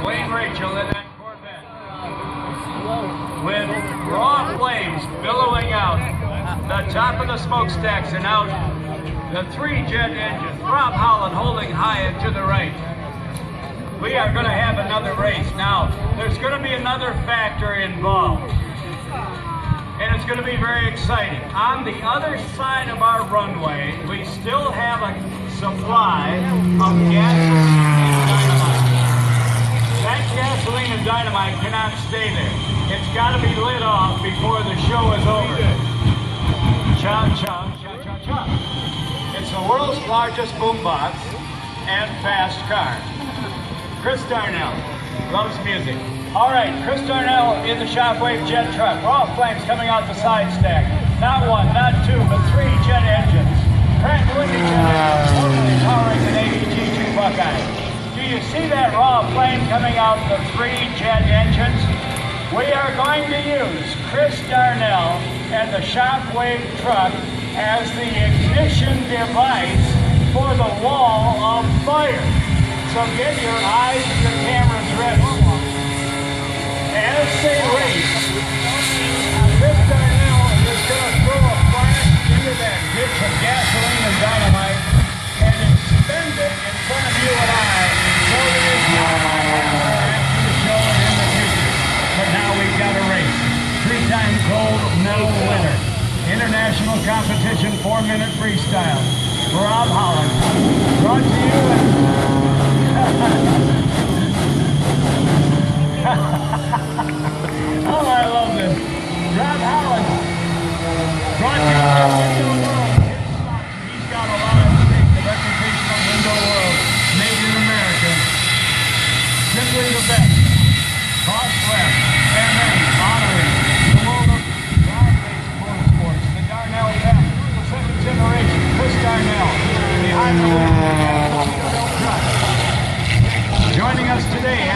Wayne Rachel in that Corvette with raw flames billowing out the top of the smokestacks and out the 3-jet engine. Rob Holland holding high and to the right. We are going to have another race. Now, there's going to be another factor involved, and it's going to be very exciting. On the other side of our runway, we still have a supply of gasoline and dynamite. That gasoline and dynamite cannot stay there. It's got to be lit off before the show is over. Cha cha cha cha cha. It's the world's largest boombox and fast car. Chris Darnell loves music. All right, Chris Darnell in the Shockwave jet truck. Raw flames coming out the side stack. Not one, not two, but 3 jet engines. Pratt & Whitney jet engines, totally powering the Navy G2 Buckeye. Do you see that raw flame coming out the 3 jet engines? We are going to use Chris Darnell and the Shockwave truck as the ignition device for the wall of fire. So get your eyes and your cameras ready. As they race, Chris Darnell is going to throw a flash into that ditch of gasoline and dynamite and expend it in front of you and I, so that it's not after the show and in the future. But now we've got a race. 3-time gold medal winner. International competition 4-minute freestyle. Rob Holland. Brought to you oh, I love this. Rob Holland. Brought to you Window World. He's got a lot at stake. The reputation of Window World. Made in America. Simply the best. Cost less. And then honoring the world of drive-based motorsports. The Darnell family. The second generation. Chris Darnell. Behind the wheel. Joining us today.